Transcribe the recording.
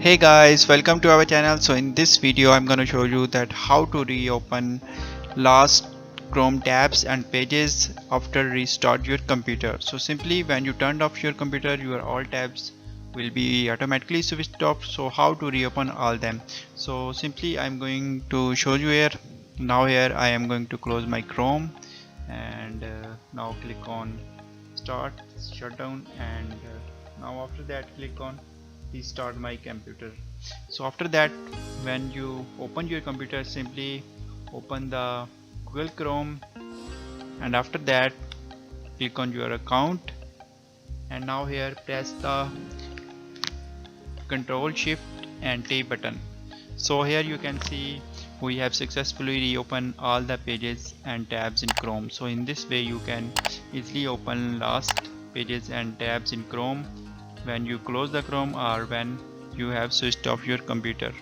Hey guys, welcome to our channel. So in this video I'm going to show you that how to reopen last Chrome tabs and pages after restart your computer. So simply when you turned off your computer, your all tabs will be automatically switched off. So how to reopen all them? So simply I'm going to show you here. Now here I am going to close my Chrome and now click on start shutdown and now after that click on restart my computer. So after that, when you open your computer, simply open the Google Chrome and after that click on your account and now here press the Control Shift and T button. So here you can see we have successfully reopened all the pages and tabs in Chrome. So in this way you can easily open last pages and tabs in Chrome when you close the Chrome or when you have switched off your computer.